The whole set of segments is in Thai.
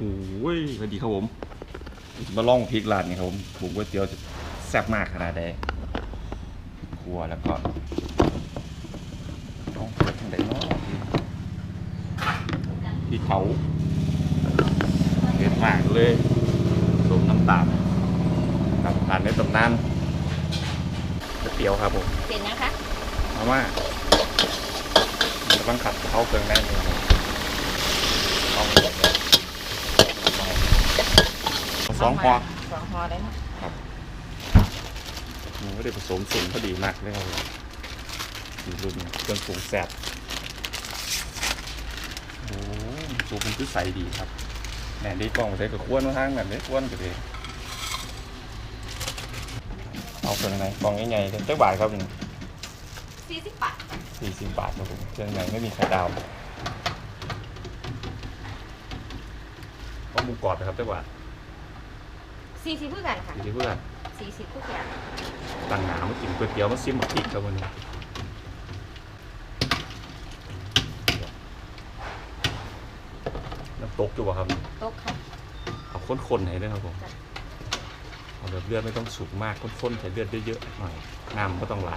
โอ้ยสวัสดีครับผมมาลองพริกร้านนี้ครับผมปรุงก๋วยเตี๋ยวจะแซ่บมากขนาดใดครัวแล้วก็ต้องเปิดทางใดเนาะที่เขาเผ็ดมากเลยสมน้ำตาลกับทานในตำนานก๋วยเตี๋ยวครับผม เสร็จนะคะ มาม่าบังคับเขาเครื่องแน่นเลยต้องสองพอ สองพอได้นะครับ หมูไม่ได้ผสมสิ่งพอดีมากเลยครับสีรุ่นเครื่องปรุงแซ่บโอ้สูตรมันคือใสดีครับแหน่ได้กล้องไปใช้กับข้วนข้างแบบนี้ข้วนกันเลยเอาเป็นไงกล่องใหญ่ๆเจ้าบาทครับนี่ 40 บาท 40 บาทครับผมเครื่องในไม่มีไข่ดาวต้องหมูกรอบนะครับเจ้าบาท 40เพื่อกันค่ะ 40เพื่อน 40ทุกอย่าง ตั้งหนามากินก๋วยเตี๋ยวมาซิมมาพริกครับวันนี้น้ำตกอยู่ป่ะครับ โต๊ะค่ะ เอาข้นๆให้ด้วยครับผมเอาแบบเลือดไม่ต้องสุกมากข้นๆใส่เลือดเยอะๆหน่อยน้ำก็ต้องไหล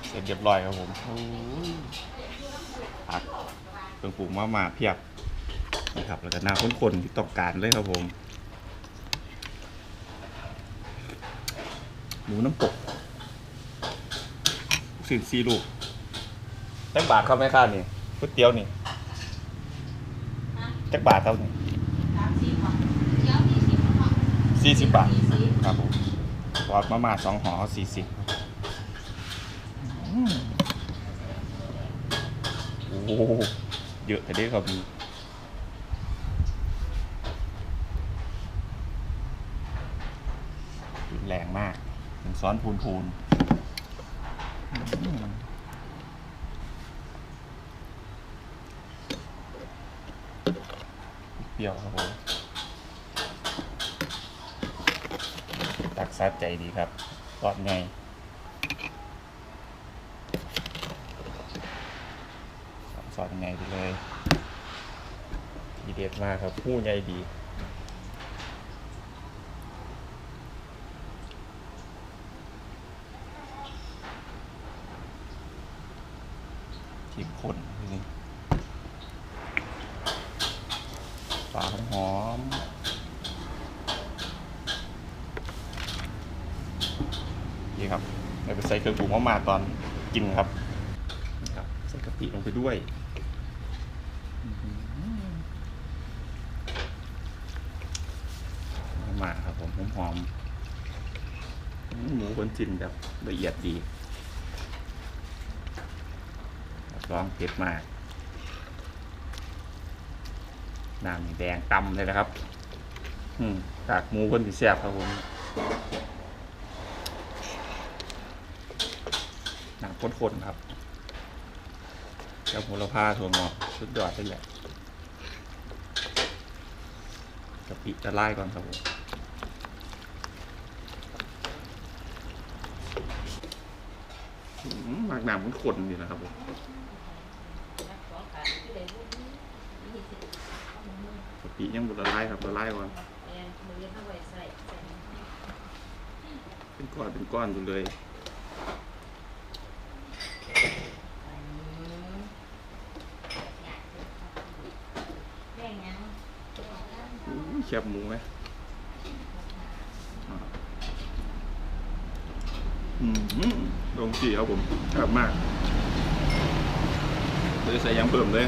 เสร็จเรียบร้อยครับผมผักเครื่องปรุงมาเพียบนะครับแล้วก็น้ำข้นๆที่ต้องการเลยครับผมหมูน้ำตกสิ่งซีลูกจักบาทครับแม่ค้านี่ก๋วยเตี๋ยวนี่จักบาทเท่านี้40 บาทครับผมทอดมาม่า2ห่อ40โอ้เยอะแต่เด้ครับแรงมากถึงซ้อนพูนเปรี้ยวครับผมตักซัดใจดีครับทอดไงซอสยังไงไปเลยทีเด็ดมากครับผู้ใหญ่ดีที่ข้นนี่ปลาหอมนี่ครับเราไปใส่เครื่องปรุงมาตอนกินครับใส่กะปิลงไปด้วยมาครับผมหอมหมูคนจินแบบละเอียดดีร้องเผ็ดมากน้ำแดงตำเลยนะครับกากหมูคนที่แซ่บครับผมน้ำข้นๆครับกับโหระพาถั่วงอกสุดยอดเลยแหละกะปิจะไล่ก่อนครับผมหมักน้ำข้นๆดีนะครับผมกะปิยังบดละลายครับละลายก่อนเป็นก้อนอยู่เลยแคบหมูไหมลงสีครับผมแคบมากเลยใส่ยังเพิ่มเลย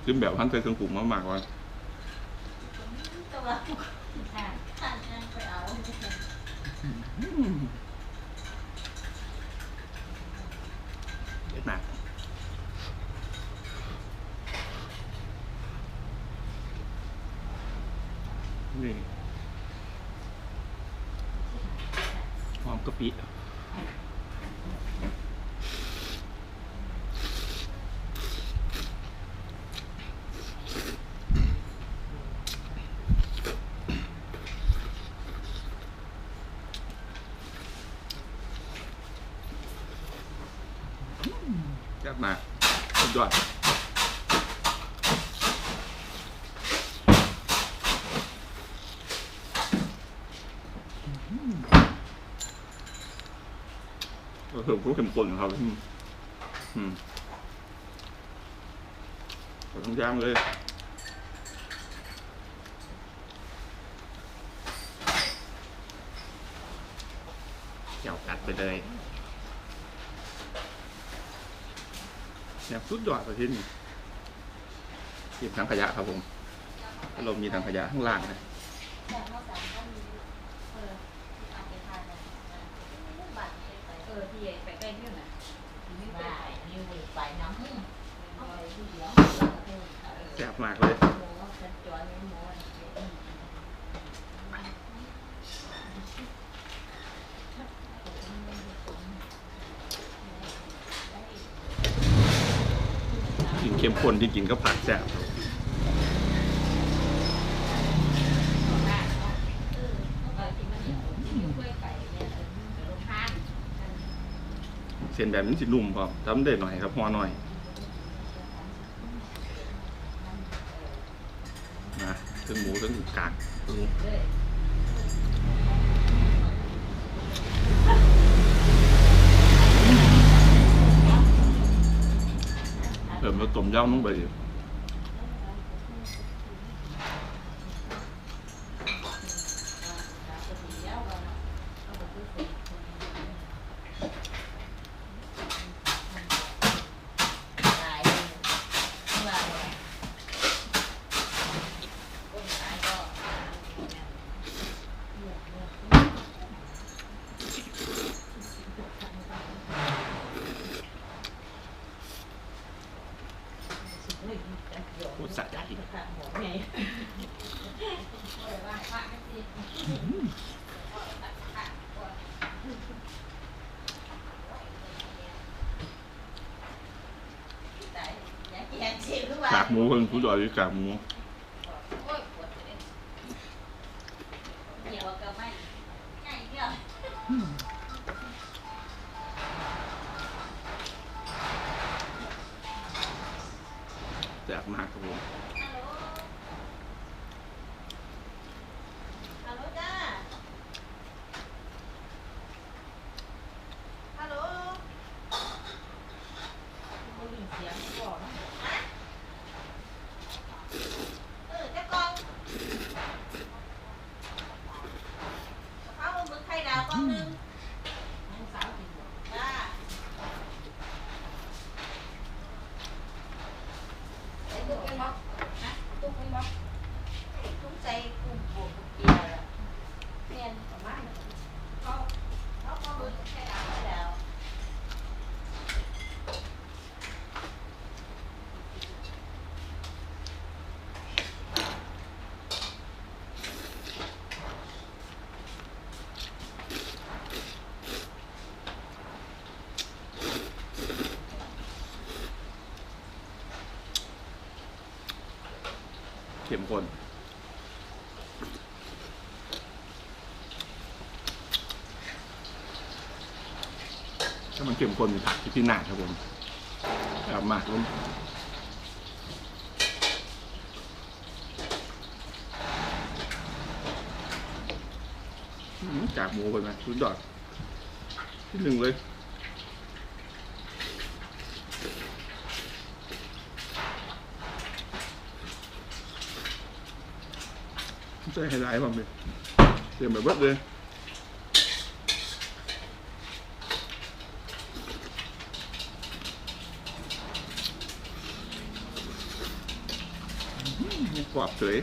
ขึ้นแบบพันเตอร์เครื่องปรุงมากๆว่าเด็ดมากนี่หอมกะปิ ซ่บมากสุดยอดก็คือพวกเข้มข้นของเขาทั้งย่างเลยเกี่ยวกัดไปเลยเนี่ยสุดยอดประเทศนี้เก็บถังขยะครับผมเรามีถังขยะข้างล่างนะที่ไปใกล้ที่ไหนไปน้ำ แซ่บมากเลยกินเข้มข้นที่กินก็ผักแซ่บเส้นแบบนี้สินุ่มพอทำได้หน่อยครับหัวหน่อยนะถึงหมูถึงกากเริ่มมาต้มยำลงไปอีกพูดสะใจกากหมูเพิ่งพูดต่อดีกากหมูแซ่บมากครับผมเข้มข้นถ้ามันเข้มข้นมีผักที่พี่หนาครับผมแซ่บมากครับจากหมูไปไหมสุดยอดที่หนึ่งเลยใช่ไฮไลท์บ้างเลยเต็มแบบเบิดเลยกรอบเฉย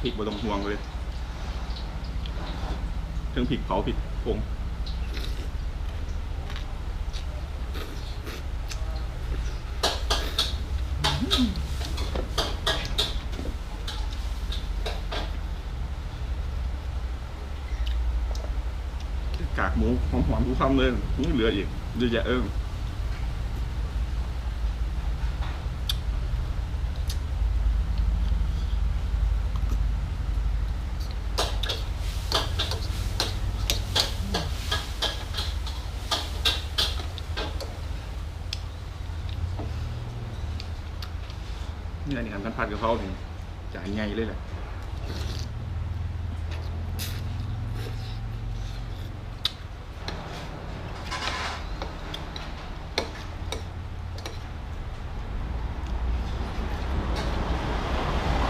พริกบ่ต้องห่วงเลยทั้งพริกเผาพริกผง กากหมูหอมๆทุกคำเลยนี่เหลืออีกเยอะแยะนี่กันพัดกับเขาถึงจ่ายไงเลยแหละ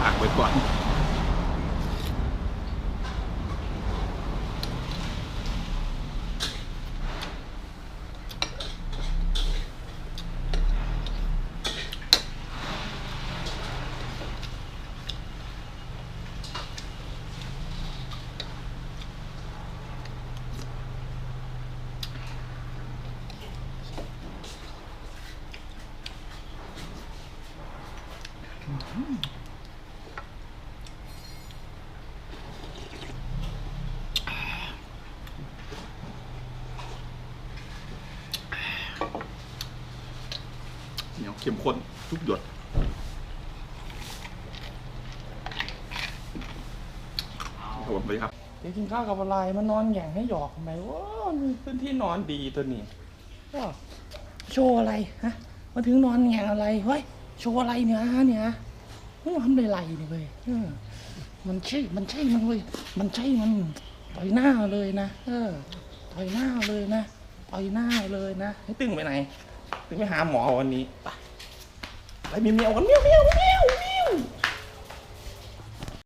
ตักไว้ก่อนเหนียวเข้มข้นทุกหยดครับผมไปครับเดี๋ยวกินข้าวกับอะไรมานอนแหย่งให้หยอกทำไมว้ามีพื้นที่นอนดีตัวนี้ก็โชว์อะไรฮะมาถึงนอนแหย่งอะไรเฮ้ยโชว์อะไรเนี่ยมึงทำได้ไรเนี่ยเว้ยมันใช่มันเว้ยมันใช่มันต่อยหน้าเลยนะต่อยหน้าเลยนะต่อยหน้าเลยนะให้ตึงไปไหนตึงไปหาหมอวันนี้ไปมีเมียวกันเมียว